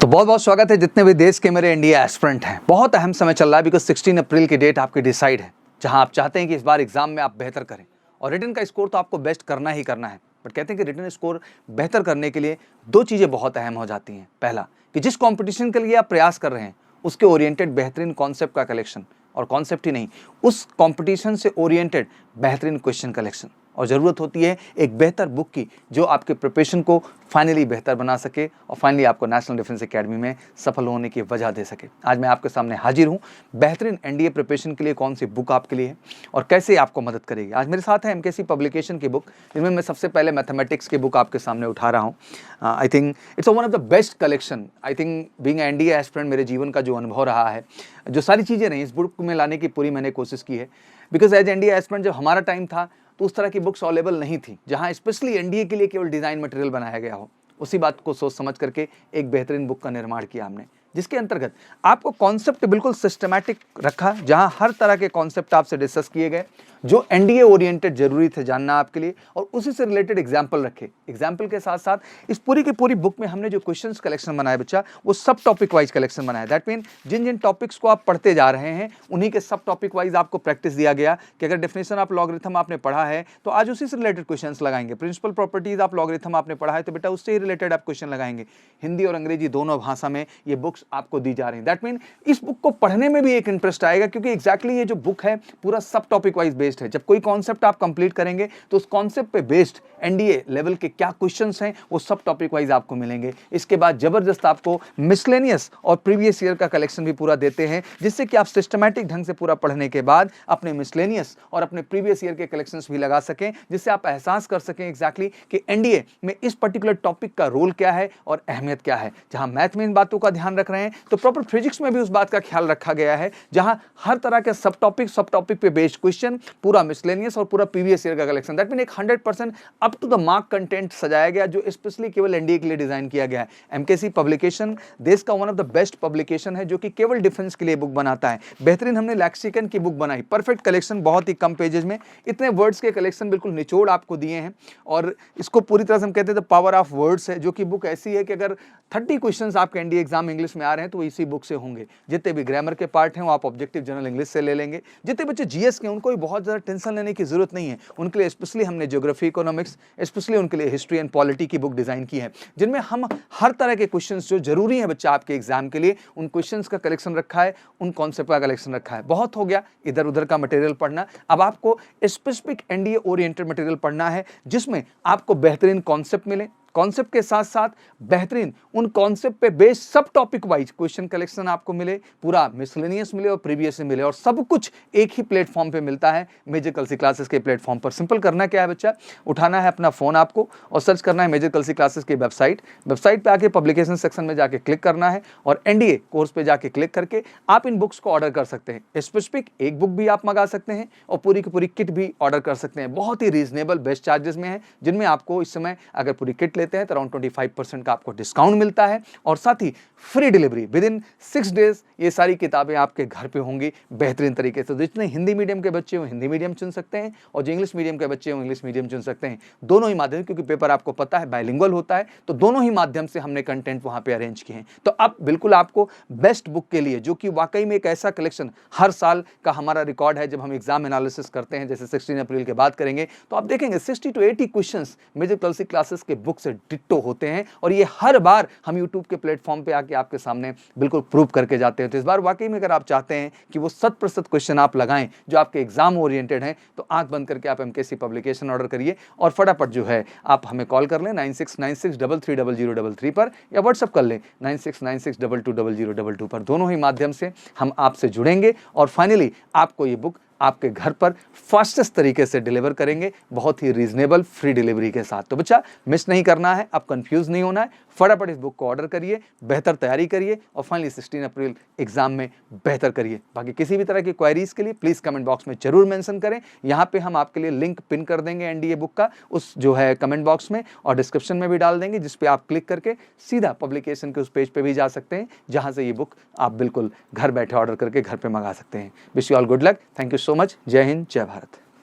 तो बहुत बहुत स्वागत है जितने भी देश के मेरे इंडिया एस्पिरेंट हैं। बहुत अहम समय चल रहा है बिकॉज 16 अप्रैल की डेट आपकी डिसाइड है, जहां आप चाहते हैं कि इस बार एग्जाम में आप बेहतर करें और रिटन का स्कोर तो आपको बेस्ट करना ही करना है। बट कहते हैं कि रिटन स्कोर बेहतर करने के लिए दो चीज़ें बहुत अहम हो जाती हैं। पहला कि जिस कॉम्पिटिशन के लिए आप प्रयास कर रहे हैं उसके ओरिएंटेड बेहतरीन कॉन्सेप्ट का कलेक्शन, और कॉन्सेप्ट ही नहीं, उस कॉम्पिटिशन से ओरिएंटेड बेहतरीन क्वेश्चन कलेक्शन। और ज़रूरत होती है एक बेहतर बुक की जो आपके प्रिपरेशन को फाइनली बेहतर बना सके और फाइनली आपको नेशनल डिफेंस एकेडमी में सफल होने की वजह दे सके। आज मैं आपके सामने हाजिर हूँ बेहतरीन एनडीए प्रिपरेशन के लिए कौन सी बुक आपके लिए है और कैसे आपको मदद करेगी। आज मेरे साथ है एमकेसी पब्लिकेशन की बुक, जिनमें मैं सबसे पहले मैथमेटिक्स की बुक आपके सामने उठा रहा हूँ। I think it's one of the best collection. I think being NDA aspirant मेरे जीवन का जो अनुभव रहा है, जो सारी चीज़ें रही, इस बुक में लाने की पूरी मैंने कोशिश की है। बिकॉज एज एनडीए एस्पिरेंट जब हमारा टाइम था तो उस तरह की बुक्स अवेलेबल नहीं थी, जहां स्पेशली एनडीए के लिए केवल डिज़ाइन मटेरियल बनाया गया हो। उसी बात को सोच समझ करके एक बेहतरीन बुक का निर्माण किया हमने, जिसके अंतर्गत आपको कॉन्सेप्ट बिल्कुल सिस्टमैटिक रखा, जहां हर तरह के कॉन्सेप्ट आपसे डिस्कस किए गए जो एनडीए ओरिएंटेड जरूरी थे जानना आपके लिए, और उसी से रिलेटेड एग्जाम्पल रखे। एग्जाम्पल के साथ साथ इस पूरी की पूरी बुक में हमने जो क्वेश्चंस कलेक्शन बनाया बच्चा, वो सब टॉपिक वाइज कलेक्शन बनाया। दैट मीन जिन जिन टॉपिक्स को आप पढ़ते जा रहे हैं उन्हीं के सब टॉपिक वाइज आपको प्रैक्टिस दिया गया कि अगर डेफिनेशन ऑफ लॉगरिथम आपने पढ़ा है तो आज उसी से रिलेटेड क्वेश्चंस लगाएंगे। प्रिंसिपल प्रॉपर्टीज ऑफ लॉगरिथम आपने पढ़ा है तो बेटा उससे ही रिलेटेड आप क्वेश्चन लगाएंगे। हिंदी और अंग्रेजी दोनों भाषा में ये बुक्स आपको दी जा रही हैं। दैट मीन इस बुक को पढ़ने में भी एक इंटरेस्ट आएगा, क्योंकि एग्जैक्टली ये जो बुक है पूरा सब टॉपिक वाइज बेस्ड है। जब कोई कॉन्सेप्ट आप कंप्लीट करेंगे तो उस कॉन्सेप्ट पे बेस्ड एनडीए लेवल के क्या क्वेश्चंस हैं वो सब टॉपिक वाइज आपको मिलेंगे। इसके बाद जबरदस्त आपको मिसलेनियस और प्रीवियस ईयर का कलेक्शन भी पूरा देते हैं, जिससे कि आप सिस्टमैटिक ढंग से पूरा पढ़ने के बाद अपने मिसलेनियस और अपने प्रीवियस ईयर के कलेक्शंस भी लगा सकें, जिससे आप एहसास कर सकें एग्जैक्टली कि एनडीए में इस पर्टिकुलर टॉपिक का रोल क्या है और अहमियत क्या है। जहां मैथ में इन बातों का ध्यान रख रहे हैं तो प्रॉपर फिजिक्स में भी उस बात का ख्याल रखा गया है, जहां हर तरह के सब टॉपिक पे बेस्ड क्वेश्चन, पूरा मिसलेनियस और पूरा प्रीवियस ईयर का कलेक्शन। दैट मीन एक 100% up to the mark content सजाया गया, जो स्पेशली केवल एनडीए के लिए डिजाइन किया गया है। एमकेसी पब्लिकेशन देश का one of the best publication है जो कि केवल डिफेंस के लिए बुक बनाता है। बेहतरीन हमने लैक्सिकन की बुक बनाई, परफेक्ट कलेक्शन, बहुत ही कम पेजेस में इतने वर्ड्स के कलेक्शन बिल्कुल निचोड़ आपको दिए हैं। और इसको पूरी तरह से हम कहते हैं द पावर ऑफ वर्ड्स है, जो कि बुक ऐसी है कि अगर 30 क्वेश्चंस आपके एनडीए एग्जाम इंग्लिश में आ रहे हैं तो वो इसी बुक से होंगे। जितने भी ग्रामर के पार्ट हैं वो आप ऑब्जेक्टिव जनरल इंग्लिश से ले लेंगे। जितने बच्चे जीएस के उनको भी बहुत ज़्यादा टेंशन लेने की जरूरत नहीं है, उनके लिए स्पेशली हमने ज्योग्राफी, इकोनॉमिक्स, स्पेशली उनके लिए हिस्ट्री एंड पॉलिटी की बुक डिजाइन की है, जिनमें हम हर तरह के क्वेश्चंस जो जरूरी है बच्चा आपके एग्जाम के लिए, उन क्वेश्चंस का कलेक्शन रखा है, उन कॉन्सेप्ट का कलेक्शन रखा है। बहुत हो गया इधर उधर का मटेरियल पढ़ना, अब आपको स्पेसिफिक एनडीए ओरिएंटेड मटेरियल पढ़ना है जिसमें आपको बेहतरीन कॉन्सेप्ट मिले, कॉन्सेप्ट के साथ साथ बेहतरीन उन कॉन्सेप्ट पे बेस्ड सब टॉपिक वाइज क्वेश्चन कलेक्शन आपको मिले, पूरा मिसलेनियस मिले और प्रीवियस मिले, और सब कुछ एक ही प्लेटफॉर्म पे मिलता है, मेजर कलसी क्लासेस के प्लेटफॉर्म पर। सिंपल करना क्या है बच्चा, उठाना है अपना फोन आपको और सर्च करना है मेजर कलसी क्लासेस की वेबसाइट पे आके पब्लिकेशन सेक्शन में जाके क्लिक करना है और एनडीए कोर्स पे जाके क्लिक करके आप इन बुक्स को ऑर्डर कर सकते हैं। स्पेसिफिक एक बुक भी आप मंगा सकते हैं और पूरी की पूरी किट भी ऑर्डर कर सकते हैं। बहुत ही रीजनेबल बेस्ट चार्जेस में है, जिनमें आपको इस समय अगर पूरी किट लेते हैं तो अराउंड 25% का आपको डिस्काउंट मिलता है, और साथ ही free delivery within 6 days. ये सारी किताबें आपके घर पे होंगी बेहतरीन तरीके से। जितने हिंदी मीडियम के बच्चे हो हिंदी मीडियम चुन सकते हैं, और जो इंग्लिश मीडियम के बच्चे हो इंग्लिश मीडियम चुन सकते हैं। दोनों ही माध्यम, क्योंकि पेपर आपको पता है बाइलिंगुअल होता है, तो दोनों ही माध्यम से हमने कंटेंट वहां पे अरेंज किए हैं। तो अब बिल्कुल आपको बेस्ट बुक के लिए, जो कि वाकई में एक ऐसा कलेक्शन हर साल का हमारा रिकॉर्ड है, जब हम एग्जाम एनालिसिस करते हैं, जैसे 16 अप्रैल के बाद करेंगे, तो आप देखेंगे 60 to 80 question major Kalsi classes के बुक से डिट्टो होते हैं, और ये हर बार हम YouTube के प्लेटफॉर्म पे आके आपके सामने बिल्कुल प्रूव करके जाते हैं। तो इस बार वाकई में अगर आप चाहते हैं कि वो 100% क्वेश्चन आप लगाएं जो आपके एग्जाम ओरिएंटेड हैं, तो आंख बंद करके आप एमकेसी पब्लिकेशन ऑर्डर करिए और फटाफट जो है आप हमें कॉल कर लें 9696330033 पर, या व्हाट्सअप कर लें 9696220022 पर। दोनों ही माध्यम से हम आपसे जुड़ेंगे और फाइनली आपको ये बुक आपके घर पर फास्टेस्ट तरीके से डिलीवर करेंगे, बहुत ही रीजनेबल फ्री डिलीवरी के साथ। तो बच्चा मिस नहीं करना है, अब कंफ्यूज नहीं होना है, फटाफट इस बुक को ऑर्डर करिए, बेहतर तैयारी करिए और फाइनली 16 अप्रैल एग्जाम में बेहतर करिए। बाकी किसी भी तरह की क्वेरीज के लिए प्लीज कमेंट बॉक्स में जरूर मेंशन करें। यहाँ पे हम आपके लिए लिंक पिन कर देंगे एनडीए बुक का, उस जो है कमेंट बॉक्स में, और डिस्क्रिप्शन में भी डाल देंगे, जिसपे आप क्लिक करके सीधा पब्लिकेशन के उस पेज पे भी जा सकते हैं, जहां से ये बुक आप बिल्कुल घर बैठे ऑर्डर करके घर पे मंगा सकते हैं। Wish you all good luck, thank you so much, जय हिंद, जय भारत।